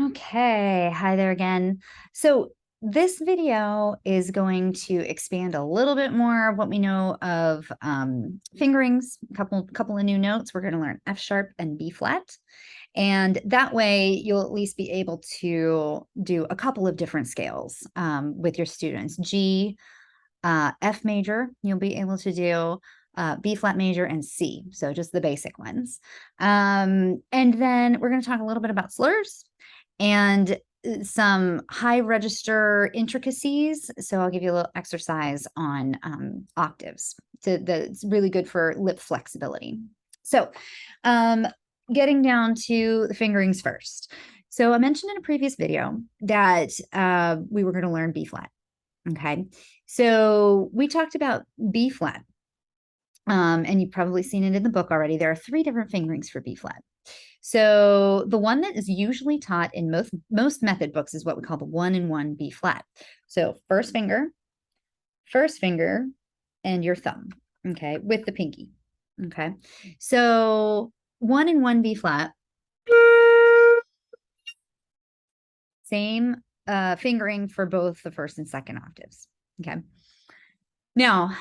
Okay, hi there again. So this video is going to expand a little bit more of what we know of fingerings, couple of new notes. We're going to learn F sharp and B flat. And that way you'll at least be able to do a couple of different scales with your students. G, F major, you'll be able to do B flat major and C. So just the basic ones. And then we're going to talk a little bit about slurs and some high register intricacies. So I'll give you a little exercise on octaves that's really good for lip flexibility. So getting down to the fingerings first. So I mentioned in a previous video that we were going to learn B flat. Okay. So we talked about B flat. And you've probably seen it in the book already. There are 3 different fingerings for B flat. So the one that is usually taught in most method books is what we call the 1-in-1 B flat. So first finger, and your thumb, okay, with the pinky, okay. So 1-in-1 B flat, same fingering for both the first and second octaves, okay. Now,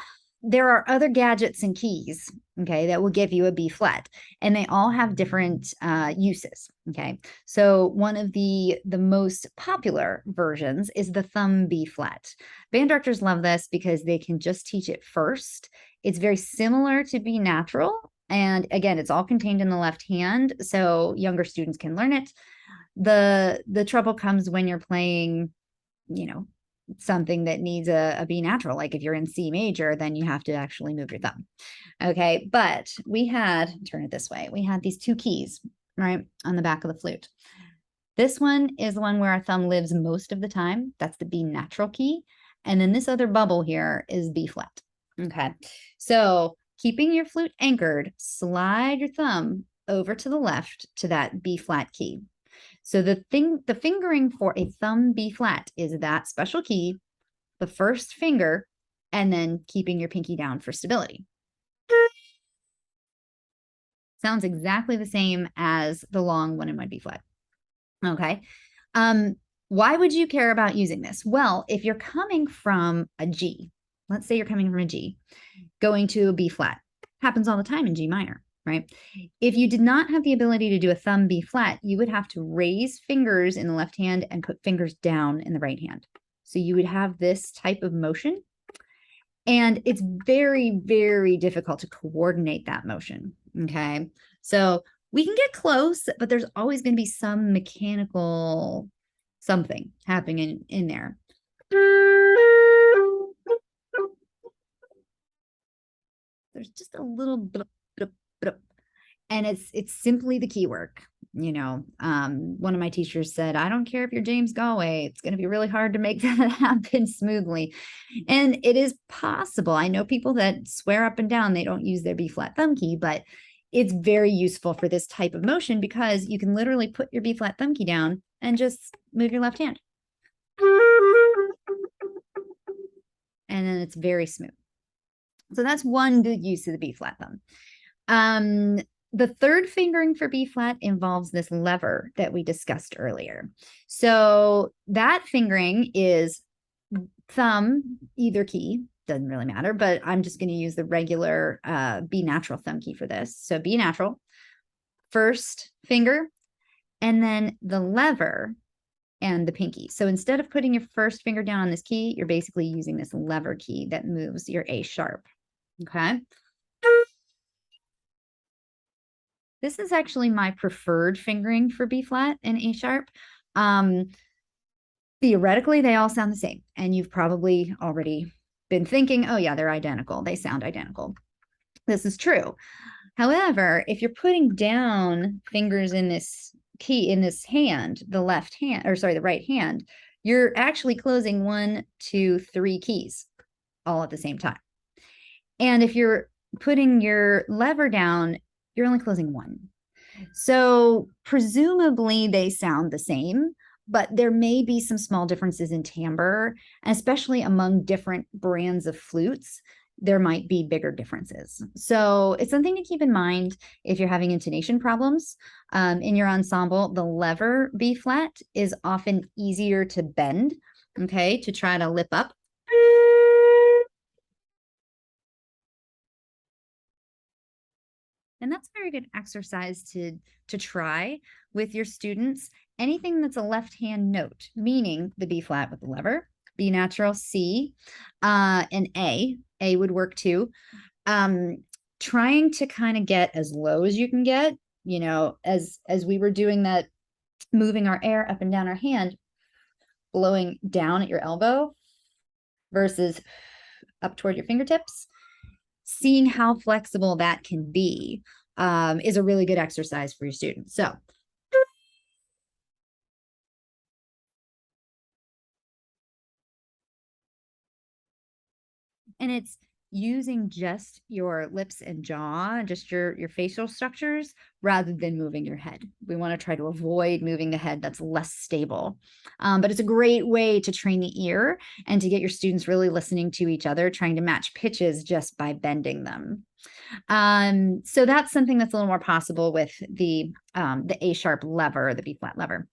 there are other gadgets and keys, okay, that will give you a B flat, and they all have different uses, okay. So one of the most popular versions is the thumb B flat. Band directors love this because they can just teach it first. It's very similar to B natural, and again, it's all contained in the left hand, so younger students can learn it. The trouble comes when you're playing, something that needs a B natural, like if you're in C major, then you have to actually move your thumb. Okay, but turn it this way, we had these 2 keys, right, on the back of the flute. This one is the one where our thumb lives most of the time. That's the B natural key. And then this other bubble here is B flat. Okay, so keeping your flute anchored, slide your thumb over to the left to that B flat key. So the fingering for a thumb B flat is that special key, the first finger, and then keeping your pinky down for stability. Sounds exactly the same as the long 1-in-1 B flat. Okay. Why would you care about using this? Well, if you're coming from a G, let's say you're coming from a G, going to a B flat, happens all the time in G minor, right? If you did not have the ability to do a thumb B flat, you would have to raise fingers in the left hand and put fingers down in the right hand. So you would have this type of motion. And it's very, very difficult to coordinate that motion, okay? So we can get close, but there's always going to be some mechanical something happening in there. There's just a little bit, and it's simply the key work. One of my teachers said, I don't care if you're James Galway, it's going to be really hard to make that happen smoothly. And it is possible. I know people that swear up and down they don't use their B flat thumb key, but it's very useful for this type of motion because you can literally put your B flat thumb key down and just move your left hand. And then it's very smooth. So that's one good use of the B flat thumb. The third fingering for B flat involves this lever that we discussed earlier. So that fingering is thumb, either key, doesn't really matter, but I'm just going to use the regular B natural thumb key for this. So B natural, first finger, and then the lever and the pinky. So instead of putting your first finger down on this key, you're basically using this lever key that moves your A sharp. Okay. This is actually my preferred fingering for B flat and A sharp. Theoretically, they all sound the same. And you've probably already been thinking, oh yeah, they're identical. They sound identical. This is true. However, if you're putting down fingers in this key, in this hand, the right hand, you're actually closing 1, 2, 3 keys all at the same time. And if you're putting your lever down, you're only closing 1. So presumably they sound the same, but there may be some small differences in timbre, especially among different brands of flutes. there might be bigger differences. So it's something to keep in mind if you're having intonation problems. In your ensemble, the lever B flat is often easier to bend, okay, to try to lip up. And that's a very good exercise to try with your students. Anything that's a left-hand note, meaning the B flat with the lever, B natural, C, and A. A would work too. Trying to kind of get as low as you can get, you know, as we were doing that, moving our air up and down our hand, blowing down at your elbow versus up toward your fingertips. Seeing how flexible that can be is a really good exercise for your students. So, and it's using just your lips and jaw, just your facial structures, rather than moving your head. We want to try to avoid moving the head. That's less stable. But it's a great way to train the ear and to get your students really listening to each other, trying to match pitches just by bending them. So that's something that's a little more possible with the A sharp lever, the B flat lever.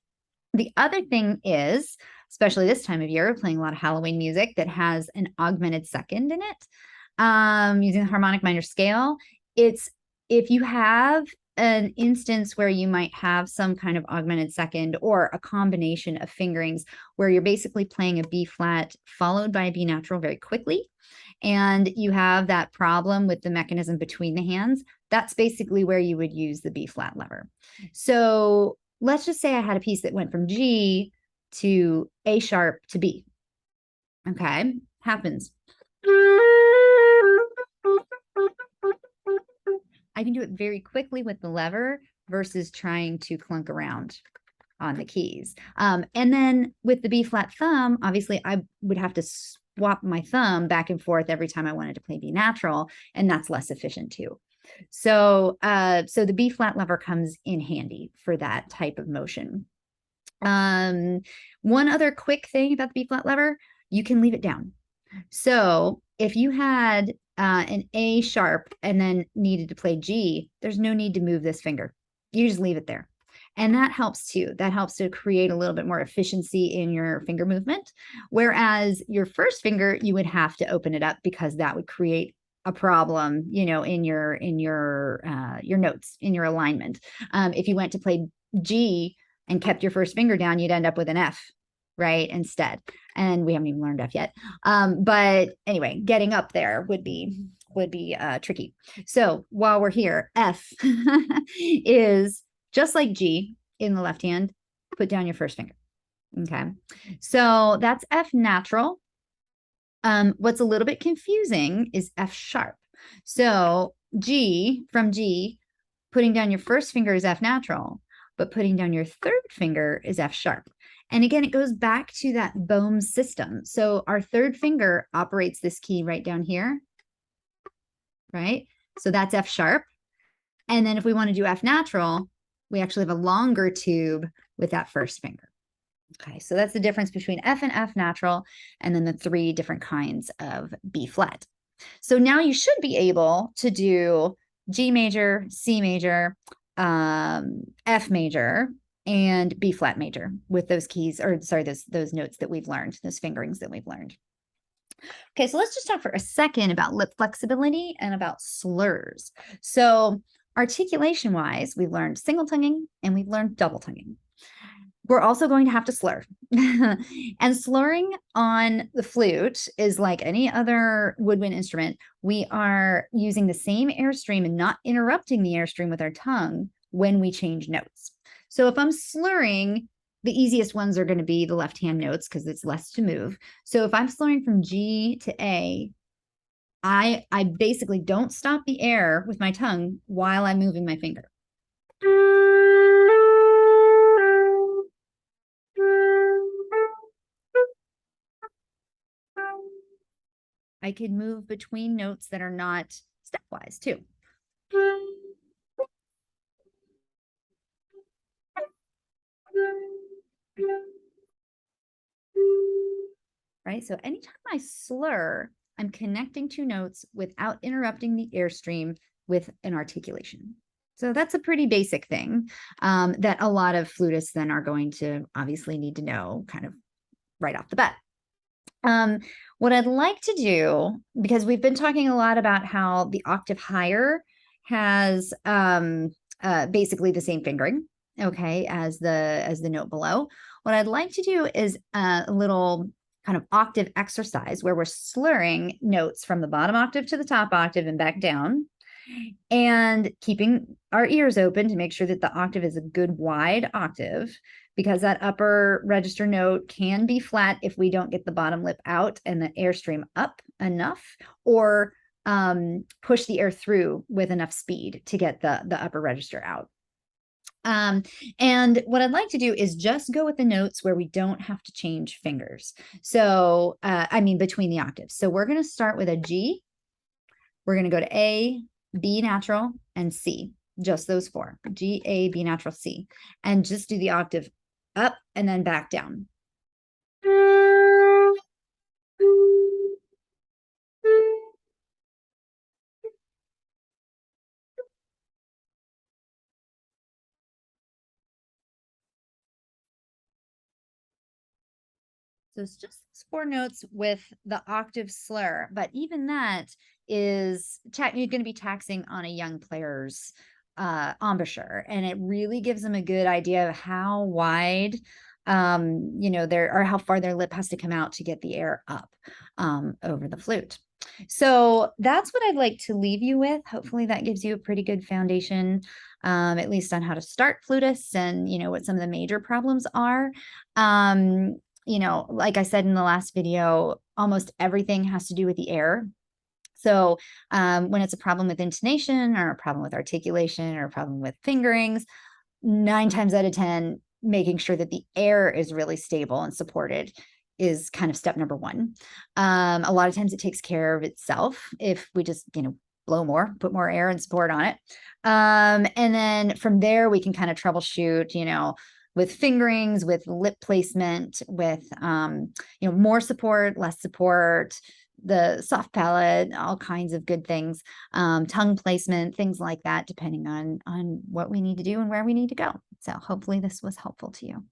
The other thing is, especially this time of year, we're playing a lot of Halloween music that has an augmented second in it, using the harmonic minor scale. It's if you have an instance where you might have some kind of augmented second or a combination of fingerings where you're basically playing a B flat followed by a B natural very quickly, and you have that problem with the mechanism between the hands, that's basically where you would use the B flat lever. So let's just say I had a piece that went from G to A sharp to B. Okay, happens. I can do it very quickly with the lever versus trying to clunk around on the keys. And then with the B flat thumb, obviously I would have to swap my thumb back and forth every time I wanted to play B natural, and that's less efficient too. So, so the B flat lever comes in handy for that type of motion. One other quick thing about the B flat lever, you can leave it down. So if you had an A sharp and then needed to play G, there's no need to move this finger. You just leave it there. And that helps too. That helps to create a little bit more efficiency in your finger movement. Whereas your first finger, you would have to open it up because that would create a problem, you know, in your notes, in your alignment. If you went to play G and kept your first finger down, you'd end up with an F, right, instead. And we haven't even learned F yet. But anyway, getting up there would be tricky. So while we're here, F is just like G in the left hand, put down your first finger. Okay, so that's F natural. What's a little bit confusing is F sharp. So G, from G, putting down your first finger is F natural, but putting down your third finger is F sharp. And again, it goes back to that Bohm system. So our third finger operates this key right down here, right? So that's F sharp. And then if we want to do F natural, we actually have a longer tube with that first finger. Okay, so that's the difference between F and F natural, and then the three different kinds of B flat. So now you should be able to do G major, C major, F major, and B flat major with those keys, or sorry, those notes that we've learned, those fingerings that we've learned. Okay, so let's just talk for a second about lip flexibility and about slurs. So articulation wise, we've learned single tonguing and we've learned double tonguing. We're also going to have to slur. And slurring on the flute is like any other woodwind instrument. We are using the same airstream and not interrupting the airstream with our tongue when we change notes. So if I'm slurring, the easiest ones are going to be the left-hand notes because it's less to move. So if I'm slurring from G to A, I basically don't stop the air with my tongue while I'm moving my finger. I can move between notes that are not stepwise too. Right? So anytime I slur, I'm connecting two notes without interrupting the airstream with an articulation. So that's a pretty basic thing that a lot of flutists then are going to obviously need to know kind of right off the bat. What I'd like to do, because we've been talking a lot about how the octave higher has basically the same fingering, okay, as the note below. What I'd like to do is a little kind of octave exercise where we're slurring notes from the bottom octave to the top octave and back down, and keeping our ears open to make sure that the octave is a good wide octave, because that upper register note can be flat if we don't get the bottom lip out and the airstream up enough, or push the air through with enough speed to get the upper register out. And what I'd like to do is just go with the notes where we don't have to change fingers. So, I mean, between the octaves. So we're going to start with a G. We're going to go to A, B natural, and C. Just those four: G, A, B natural, C. And just do the octave up and then back down. So it's just four notes with the octave slur, but even that is going to be taxing on a young player's embouchure, and it really gives them a good idea of how wide or how far their lip has to come out to get the air up over the flute. So that's what I'd like to leave you with. Hopefully that gives you a pretty good foundation, at least on how to start flutists and what some of the major problems are. Like I said in the last video, almost everything has to do with the air. So when it's a problem with intonation or a problem with articulation or a problem with fingerings, 9 times out of 10, making sure that the air is really stable and supported is kind of step number one. A lot of times it takes care of itself if we just, blow more, put more air and support on it. And then from there, we can kind of troubleshoot, with fingerings, with lip placement, with, more support, less support, the soft palate, all kinds of good things, tongue placement, things like that, depending on what we need to do and where we need to go. So hopefully this was helpful to you.